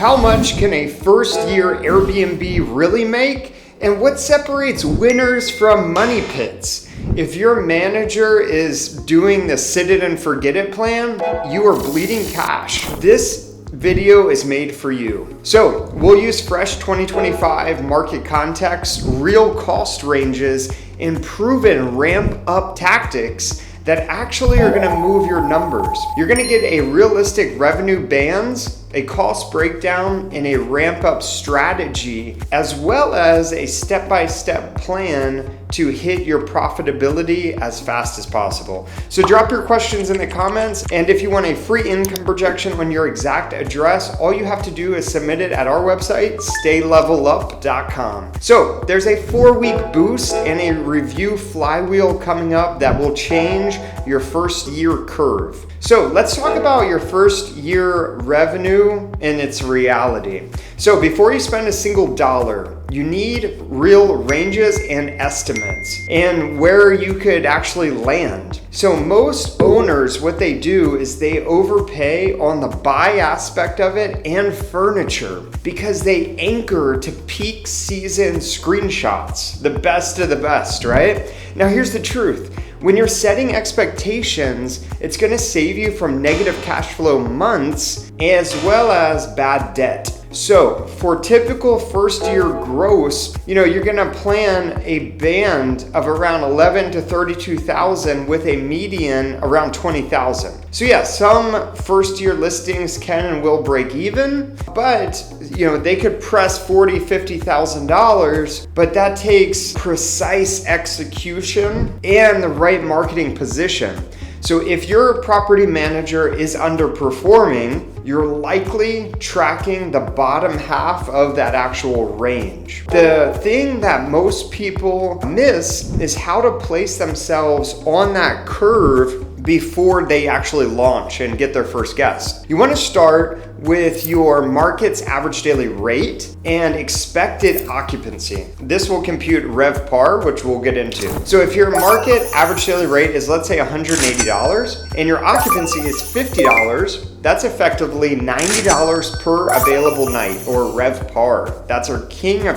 How much can a first-year Airbnb really make? And what separates winners from money pits? If your manager is doing the sit it and forget it plan, you are bleeding cash. This video is made for you. So we'll use fresh 2025 market context, real cost ranges, and proven ramp up tactics that actually are gonna move your numbers. You're gonna get a realistic revenue bands, a cost breakdown, and a ramp up strategy, as well as a step-by-step plan to hit your profitability as fast as possible. So drop your questions in the comments, and if you want a free income projection on your exact address, all you have to do is submit it at our website, staylevelup.com. So there's a 4-week boost and a review flywheel coming up that will change your first year curve. So let's talk about your first year revenue and its reality. So before you spend a single dollar, you need real ranges and estimates and where you could actually land. So most owners, what they do is they overpay on the buy aspect of it and furniture because they anchor to peak season screenshots, the best of the best, right? Now here's the truth. When you're setting expectations, it's gonna save you from negative cash flow months as well as bad debt. So for typical first year gross, you're gonna plan a band of around 11 to 32,000 with a median around 20,000. So yeah, some first year listings can and will break even, but they could press $40,000, $50,000, but that takes precise execution and the right marketing position. So if your property manager is underperforming, you're likely tracking the bottom half of that actual range. The thing that most people miss is how to place themselves on that curve before they actually launch and get their first guest. You want to start with your market's average daily rate and expected occupancy. This will compute RevPAR, which we'll get into. So if your market average daily rate is, let's say, $180 and your occupancy is $50, that's effectively $90 per available night, or RevPAR. That's our king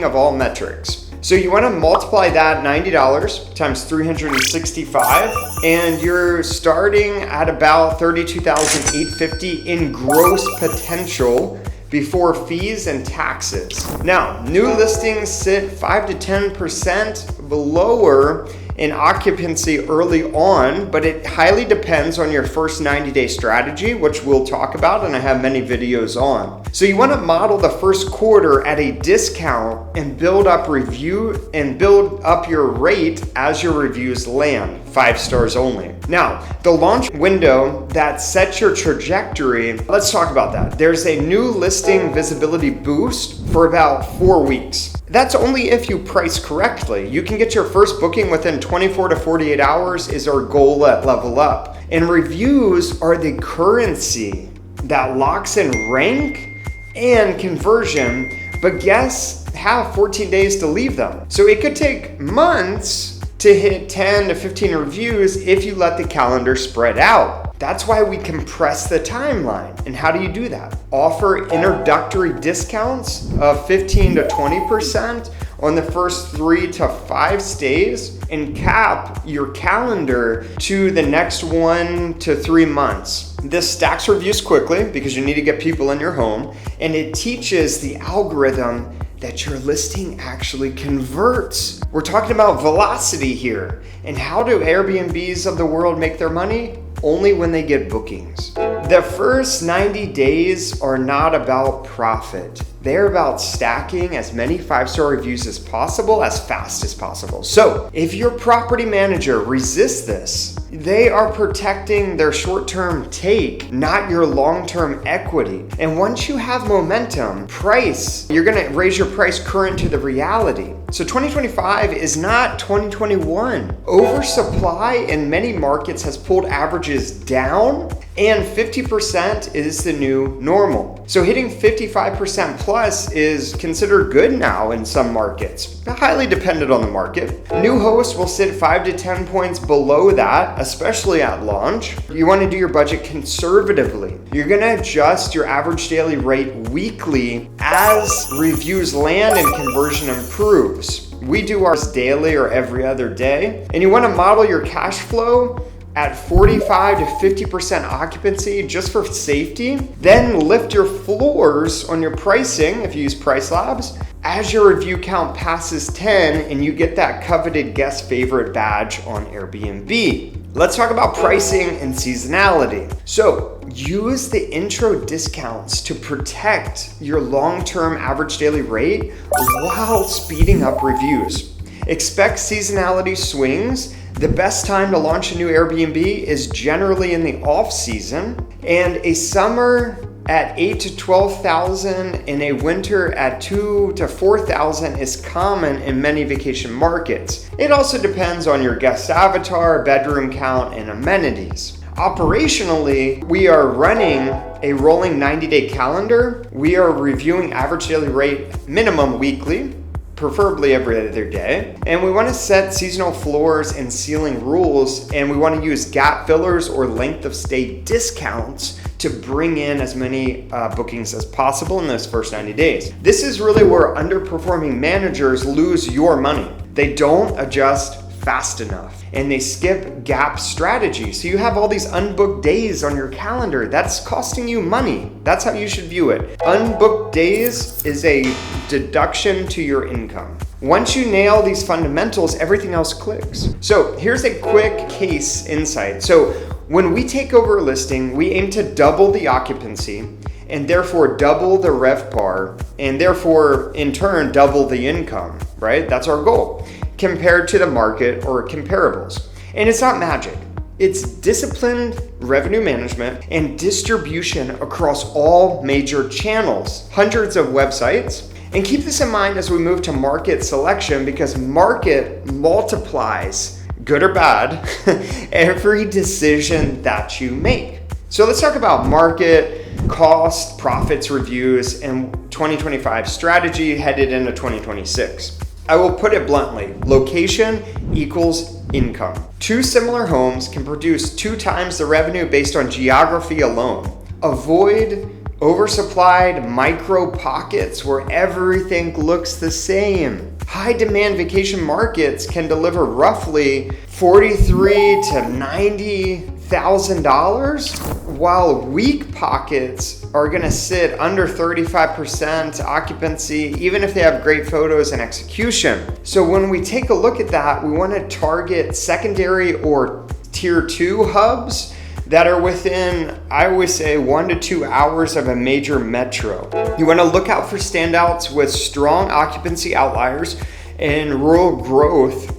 of all metrics. So you want to multiply that $90 times 365, and you're starting at about $32,850 in gross potential before fees and taxes. Now, new listings sit 5 to 10% lower in occupancy early on, but it highly depends on your first 90-day strategy, which we'll talk about, and I have many videos on. So you want to model the first quarter at a discount and build up your rate as your reviews land, 5 stars only. Now, the launch window that sets your trajectory, let's talk about that. There's a new listing visibility boost for about 4 weeks. That's only if you price correctly. You can get your first booking within 24 to 48 hours is our goal at Level Up. And reviews are the currency that locks in rank and conversion, but guests have 14 days to leave them. So it could take months to hit 10 to 15 reviews if you let the calendar spread out. That's why we compress the timeline. And how do you do that? Offer introductory discounts of 15 to 20% on the first 3 to 5 stays and cap your calendar to the next 1 to 3 months. This stacks reviews quickly because you need to get people in your home, and it teaches the algorithm that your listing actually converts. We're talking about velocity here. And how do Airbnbs of the world make their money? Only when they get bookings. The first 90 days are not about profit. They're about stacking as many 5-star reviews as possible, as fast as possible. So if your property manager resists this, they are protecting their short-term take, not your long-term equity. And once you have momentum, you're gonna raise your price current to the reality. So 2025 is not 2021. Oversupply in many markets has pulled averages down, and 50% is the new normal. So hitting 55% plus is considered good now in some markets, highly dependent on the market. New hosts will sit 5 to 10 points below that, especially at launch. You want to do your budget conservatively. You're going to adjust your average daily rate weekly as reviews land and conversion improves. We do ours daily or every other day. And you want to model your cash flow at 45 to 50% occupancy just for safety. Then lift your floors on your pricing if you use Price Labs as your review count passes 10 and you get that coveted guest favorite badge on Airbnb. Let's talk about pricing and seasonality. So use the intro discounts to protect your long-term average daily rate while speeding up reviews. Expect seasonality swings. The best time to launch a new Airbnb is generally in the off season, and a summer at 8 to 12,000 and a winter at 2 to 4,000 is common in many vacation markets. It also depends on your guest avatar, bedroom count, and amenities. Operationally, we are running a rolling 90-day calendar. We are reviewing average daily rate minimum weekly, preferably every other day. And we want to set seasonal floors and ceiling rules, and we want to use gap fillers or length of stay discounts to bring in as many bookings as possible in those first 90 days. This is really where underperforming managers lose your money. They don't adjust fast enough and they skip gap strategy. So you have all these unbooked days on your calendar. That's costing you money. That's how you should view it. Unbooked days is a deduction to your income. Once you nail these fundamentals, everything else clicks. So here's a quick case insight. So when we take over a listing, we aim to double the occupancy and therefore double the RevPAR and therefore in turn double the income, right? That's our goal compared to the market or comparables. And it's not magic. It's disciplined revenue management and distribution across all major channels, hundreds of websites. And keep this in mind as we move to market selection, because market multiplies, good or bad, every decision that you make. So let's talk about market, cost, profits, reviews, and 2025 strategy headed into 2026. I will put it bluntly, location equals income. Two similar homes can produce 2 times the revenue based on geography alone. Avoid oversupplied micro pockets where everything looks the same. High demand vacation markets can deliver roughly $43,000 to $90,000, while weak pockets are gonna sit under 35% occupancy, even if they have great photos and execution. So when we take a look at that, we wanna target secondary or tier 2 hubs that are within, I always say, 1 to 2 hours of a major metro. You wanna look out for standouts with strong occupancy outliers and rural growth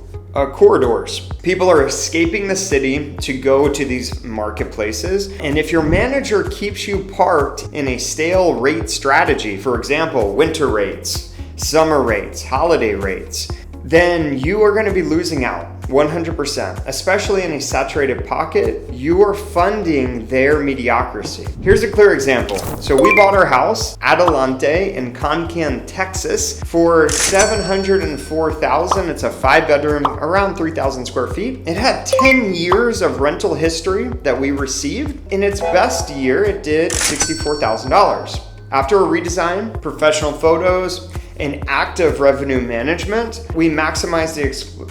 corridors. People are escaping the city to go to these marketplaces. And if your manager keeps you parked in a stale rate strategy, for example, winter rates, summer rates, holiday rates, then you are going to be losing out 100%, especially in a saturated pocket. You are funding their mediocrity. Here's a clear example. So we bought our house, Adelante in Concan, Texas for $704,000. It's a 5-bedroom, around 3,000 square feet. It had 10 years of rental history that we received. In its best year, it did $64,000. After a redesign, professional photos, and active revenue management, we maximized the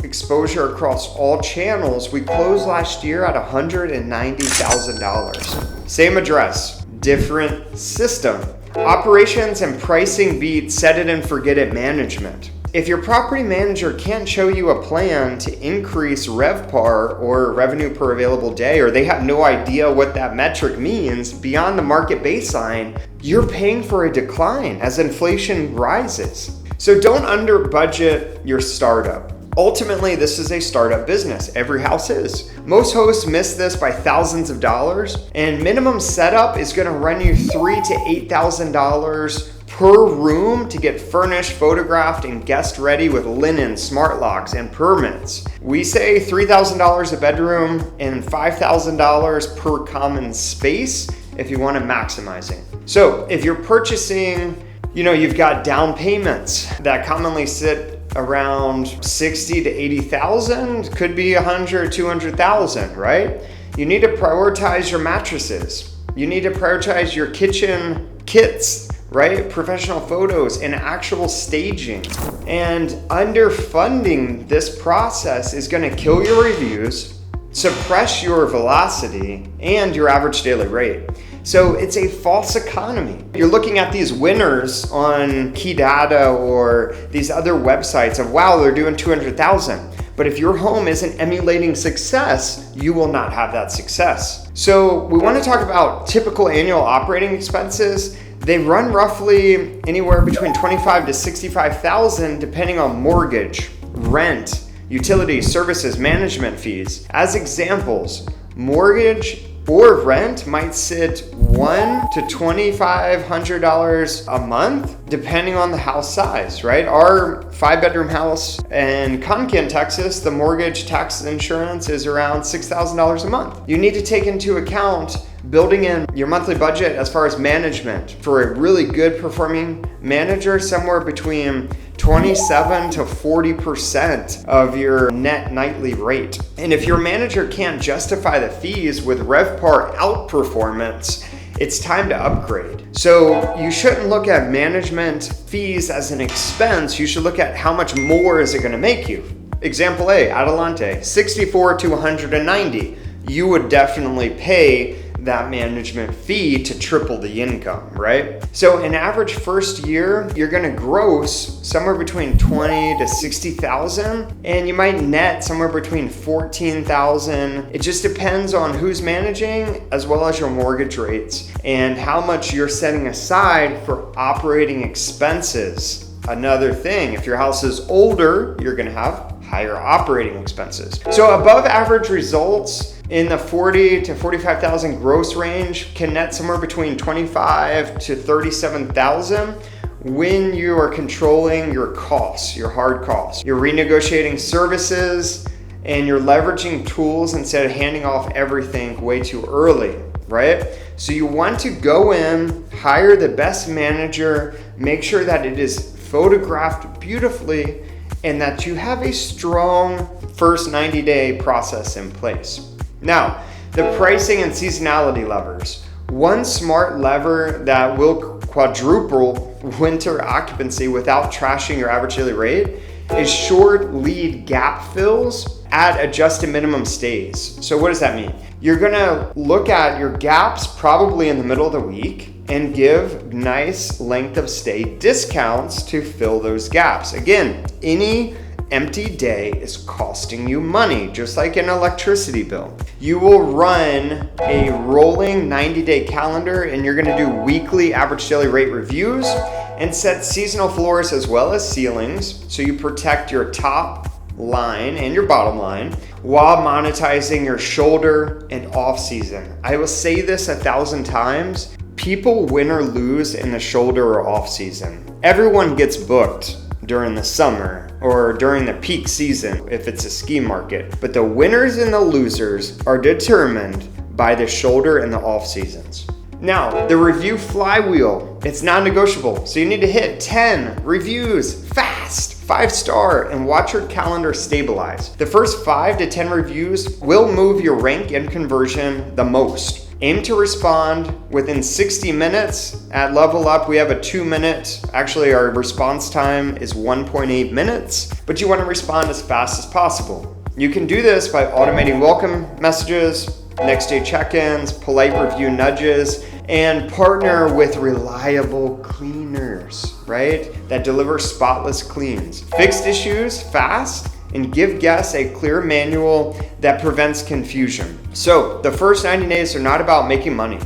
exposure across all channels. We closed last year at $190,000. Same address, different system. Operations and pricing beat set it and forget it management. If your property manager can't show you a plan to increase RevPAR or revenue per available day, or they have no idea what that metric means beyond the market baseline, you're paying for a decline as inflation rises. So don't under budget your startup. Ultimately, this is a startup business. Every house is. Most hosts miss this by thousands of dollars, and minimum setup is gonna run you $3,000 to $8,000 per room to get furnished, photographed, and guest ready with linen, smart locks, and permits. We say $3,000 a bedroom and $5,000 per common space if you want to maximize it. So if you're purchasing, you've got down payments that commonly sit around $60,000 to $80,000, could be $100,000, $200,000, right? You need to prioritize your mattresses. You need to prioritize your kitchen kits, right? Professional photos and actual staging. And underfunding this process is going to kill your reviews, suppress your velocity, and your average daily rate. So it's a false economy. You're looking at these winners on Key Data or these other websites of, wow, they're doing 200,000. But if your home isn't emulating success, you will not have that success. So we want to talk about typical annual operating expenses. They run roughly anywhere between 25 to 65,000 depending on mortgage, rent, utilities, services, management fees. As examples, mortgage or rent might sit $1,000 to $2,500 a month, depending on the house size, right? Our 5-bedroom house in Concan, Texas, the mortgage, taxes, insurance is around $6,000 a month. You need to take into account building in your monthly budget as far as management. For a really good performing manager, somewhere between 27 to 40% of your net nightly rate. And if your manager can't justify the fees with RevPAR outperformance, it's time to upgrade. So you shouldn't look at management fees as an expense. You should look at how much more is it going to make you. Example A, Adelante, 64 to 190. You would definitely pay that management fee to triple the income, right? So an average first year, you're gonna gross somewhere between 20 to 60,000, and you might net somewhere between 14,000. It just depends on who's managing, as well as your mortgage rates and how much you're setting aside for operating expenses. Another thing, if your house is older, you're gonna have higher operating expenses. So above average results in the 40 to 45,000 gross range can net somewhere between 25 to 37,000 when you are controlling your costs, your hard costs. You're renegotiating services and you're leveraging tools instead of handing off everything way too early, right? So you want to go in, hire the best manager, make sure that it is photographed beautifully, and that you have a strong first 90-day process in place. Now, the pricing and seasonality levers. One smart lever that will quadruple winter occupancy without trashing your average daily rate is short lead gap fills at adjusted minimum stays. So what does that mean? You're gonna look at your gaps probably in the middle of the week and give nice length of stay discounts to fill those gaps. Again, any empty day is costing you money, just like an electricity bill. You will run a rolling 90-day calendar, and you're gonna do weekly average daily rate reviews and set seasonal floors as well as ceilings, so you protect your top line and your bottom line while monetizing your shoulder and off season. I will say this 1,000 times, people win or lose in the shoulder or off season. Everyone gets booked during the summer or during the peak season if it's a ski market. But the winners and the losers are determined by the shoulder and the off seasons. Now, the review flywheel, it's non-negotiable. So you need to hit 10 reviews fast, 5-star, and watch your calendar stabilize. The first 5 to 10 reviews will move your rank and conversion the most. Aim to respond within 60 minutes. At Level Up, we have a 2-minute, actually our response time is 1.8 minutes, but you want to respond as fast as possible. You can do this by automating welcome messages, next day check-ins, polite review nudges, and partner with reliable cleaners, right? That deliver spotless cleans. Fixed issues fast, and give guests a clear manual that prevents confusion. So the first 90 days are not about making money.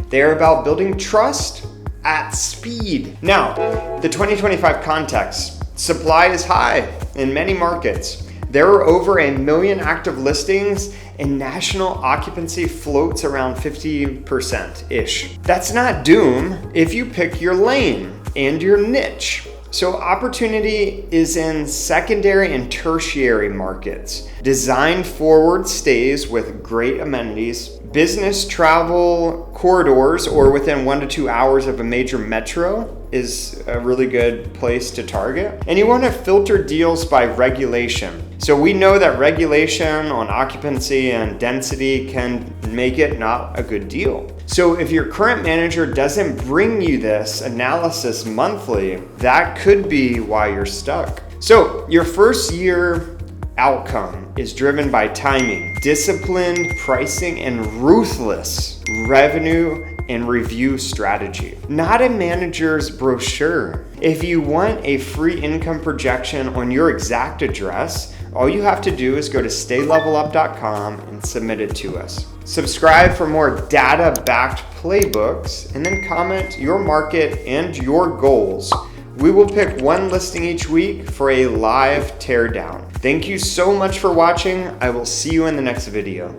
They are about building trust at speed. Now, the 2025 context. Supply is high in many markets. There are over 1 million active listings and national occupancy floats around 50%-ish. That's not doom if you pick your lane and your niche. So opportunity is in secondary and tertiary markets. Design forward stays with great amenities, Business travel corridors or within 1 to 2 hours of a major metro is a really good place to target. And you want to filter deals by regulation. So we know that regulation on occupancy and density can make it not a good deal. So if your current manager doesn't bring you this analysis monthly, that could be why you're stuck. So your first year outcome is driven by timing, disciplined pricing, and ruthless revenue and review strategy, not a manager's brochure. If you want a free income projection on your exact address, all you have to do is go to staylevelup.com and submit it to us. Subscribe for more data-backed playbooks, and then comment your market and your goals. We will pick one listing each week for a live teardown. Thank you so much for watching. I will see you in the next video.